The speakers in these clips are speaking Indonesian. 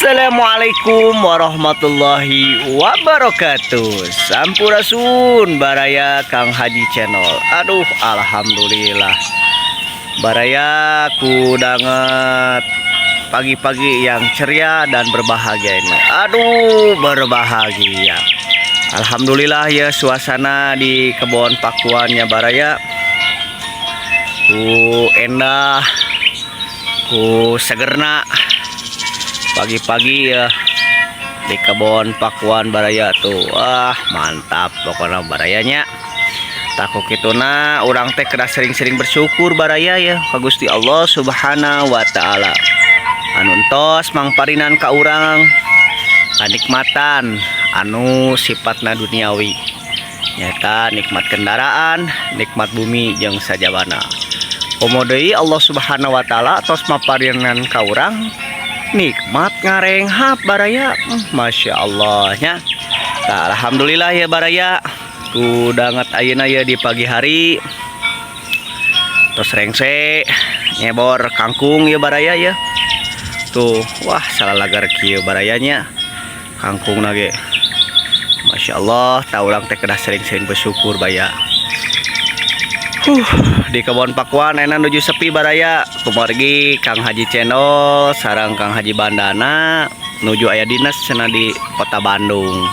Assalamualaikum warahmatullahi wabarakatuh. Sampurasun Baraya Kang Haji Channel. Aduh, alhamdulillah Baraya kudanget pagi-pagi yang ceria dan berbahagia ini. Aduh, berbahagia. Alhamdulillah ya, suasana di kebun pakuannya Baraya endah, segerna pagi-pagi ya di kebun pakuan Baraya tuh. Wah, mantap pokoknya Barayanya. Takut kituna orang teh kena sering-sering bersyukur Baraya ya ka Gusti Allah Subhanahu wa taala. Anu entos mangparinan ka urang kanikmatan anu sifatna duniawi. Nyata nikmat kendaraan, nikmat bumi jeung sajabana. Komo deui Allah Subhanahu wa taala tos maparinan ka urang nikmat ngarenghap Baraya. Masya Allah nya. Nah, alhamdulillah ya Baraya kudanget ayeuna ya di pagi hari terus rengse nyebor kangkung ya Baraya ya tuh. Wah, salah lagar kieu Barayanya kangkung nage. Masya Allah, tau urang teh kedah sering-sering bersyukur Baya. Di kebun pakuan enak nuju sepi Baraya. Kumargi Kang Haji Channel sarang Kang Haji Bandana nuju aya dinas cenah di kota Bandung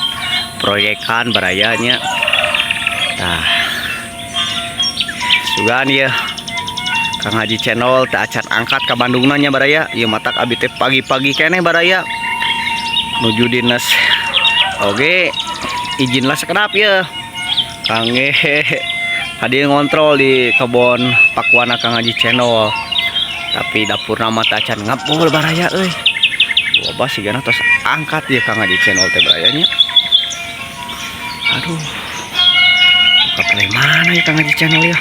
proyekan Barayanya. Nah, sugan ya Kang Haji Channel teh acan angkat ke Bandung nanya Baraya. Ieu matak abi teh pagi-pagi keneh Baraya nuju dinas. Oke, izinlah sekedap ya Kang Hadi ngontrol di kebun pakuan Kang Haji Channel. Tapi dapur nama tacan ngapul Baraya euy. Boba sigana tos angkat ya Kang Haji Channel teh Barayanya. Aduh. Buka play mana ya Kang Haji Channel ya?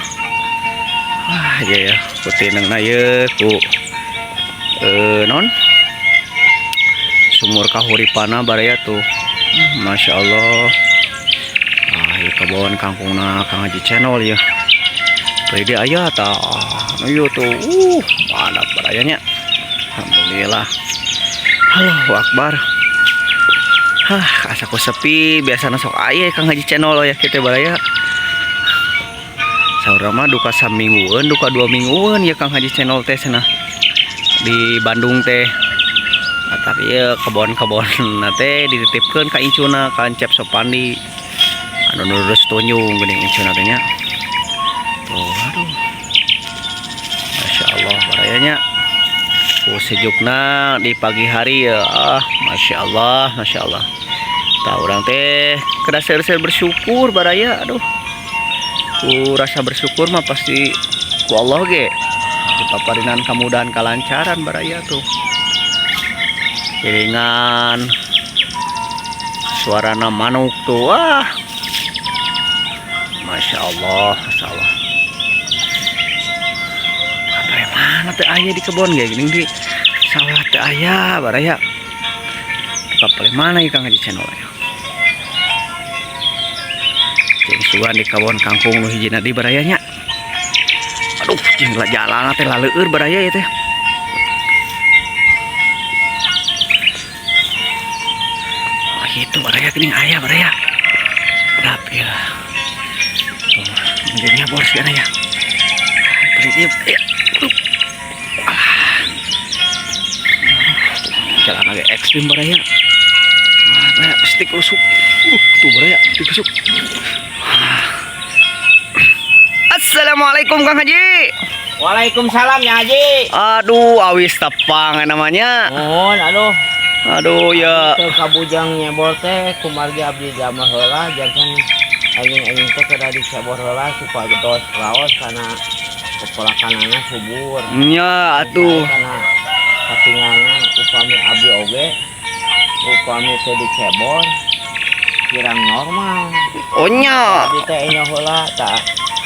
Wah, ya kutinengna ye ku non sumur kahuripana Baraya tuh. Masya Allah. Kebun kangkungna Kang Haji Channel ya. Pede aya tah. Ayo tuh. Mantap Barayanya. Alhamdulillah. Allahu Akbar. Asaku sepi biasana sok aya Kang Haji Channel ya kita Baraya. Saurang mah duka saminggueun, duka 2 minggueun ya Kang Haji Channel teh cenah di Bandung teh. Tapi ya kebon-kebon teh dititipkeun ka incuna ka Encep Sopandi. Anu nurus tunjung geuning incuna teh nya. Tuh, aduh. Masya Allah Barayanya. Sejukna di pagi hari ya. Masya Allah, Masya Allah. Tah urang teh kedah seueur bersyukur Baraya. Aduh. Ku rasa bersyukur mah pasti ku Allah ge. Paparinan kemudahan kalancaran Baraya tuh. Iringan suarana manuk tuh. Wah. Masya Allah, Masya Allah. Apa yang mana teh ayah di kebun kayak gini di sawah teh ayah Baraya. Apa yang mana ya Kang Haji Channel ya? Cing sugan di kebun kangkung nu hijina di Barayanya. Aduh, cing lah jalan teh laleur Baraya ya teh. Oh itu Baraya geuning ayah Baraya. Dap ya. Menjadinya bor sekarang ya. Beri dia ya. Jalan agak ekstrim Baraya. Baraya pasti kusuk. Tuh Baraya dikusuk. Assalamualaikum Kang Haji. Waalaikumsalam ya Haji. Aduh, awis tepang namanya. Mohon aduh. Aduh ya. Teu kabujang nyebol teh kumargi abdi jama heula janten anjing-anjing teh kada dicebor heula supaya gedos laos kana kepolakanana subur. Nya atuh. Kana katingalna upami abdi oge upami teh dicebor kirang normal. Oh nya. Abdi teh nya heula tah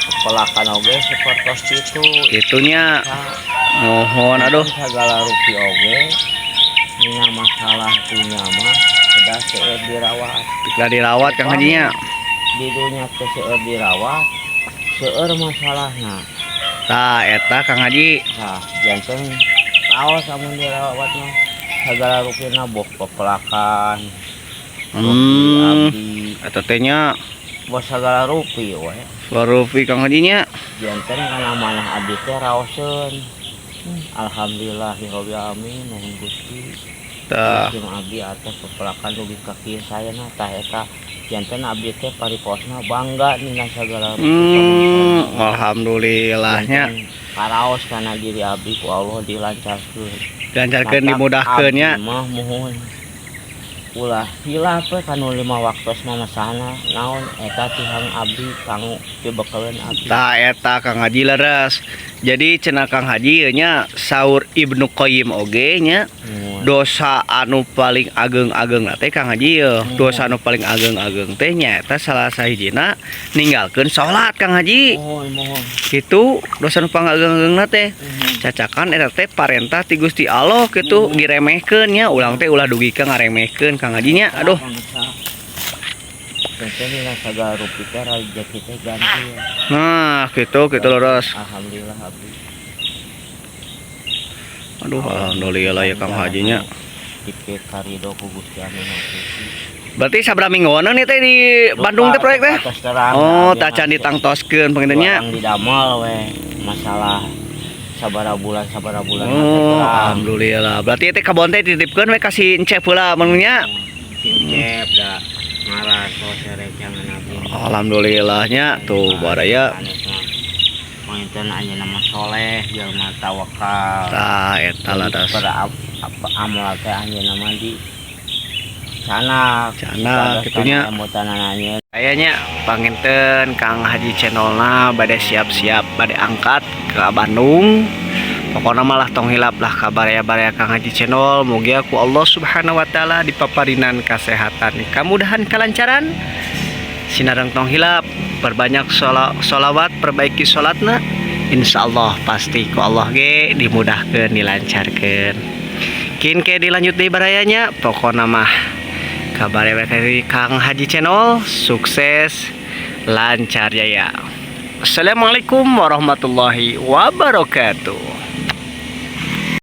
kepolakan oge sapertos kitu. Itunya. Mohon aduh. Segala rupi oge. Ini masalah punya mah sudah seueur dirawat. Sudah dirawat Kang Hajinya. Di dunia teh seueur dirawat, seueur masalahna. Tah eta Kang Haji. Nah, janten taos amun dirawat mah. segala rupina bos pepelakan abdi eta teh nya bos segala rupi we Warufi Kang Haji nya janten kana manah abdi teh raoseun alhamdulillahirabbil alamin nuhun Gusti tah Jeung abdi atas pepelakan dugi ka kieu sayana tah eta janten abdi teh pariposna bangga nina sagala alhamdulillahnya paraos kana diri abdi ku Allah dilancarkeun dilancarkeun dimudahkeun nya mah mohon ulah hilaf we kanu 5 waktos mah masana naon eta tihang abdi kanggo dibekeuleun abdi tah eta Kang Haji leres jadi cenah Kang Haji nya saur Ibnu Qayyim oge nya dosa anu paling ageng-ageng teh Kang Haji dosa anu paling ageng-ageng teh nyaeta salah sahijina ninggalkeun salat Kang Haji mohon kitu dosa anu paling ageng-ageng teh cacakan eta teh parentah ti Gusti Allah kitu diremehkeun nya ulang teh ulah dugi ka ngaremehkeun Kang Haji nya aduh Tentu segala rupi teh rezeki teh ganti nah gitu leres alhamdulillah abdi aduh alhamdulillah ya Kang Haji nya dipik karido ku Gusti anu Maha berarti sabra mingguan nih teh di Bandung teh proyek teh oh tak can ditangtoskeun pengennya di damel we masalah sabara bulan oh alhamdulillah berarti teh kabon teh dititipkeun we kasih encep heula menunya cep da ngaran sosere jangan abdi alhamdulillahnya tuh baraya Manten anya nama soleh jelema tawakal tah eta ladas pada amal teh anya nama di sana kitunya kayaknya panginten Kang Haji channelna bade siap-siap bade angkat ke Bandung pokoknya malah tong hilap lah kabaraya-baraya Kang Haji channel mugia ku Allah subhanahu wa ta'ala dipaparinan kesehatan kemudahan kelancaran sinareng tong hilap perbanyak sholawat perbaiki sholatna insyaallah pasti ku Allah ge dimudahkeun dilancarkeun kin ke dilanjut deui barayanya pokokna mah kabaraya dari Kang Haji channel sukses lancar jaya. Assalamualaikum warahmatullahi wabarakatuh.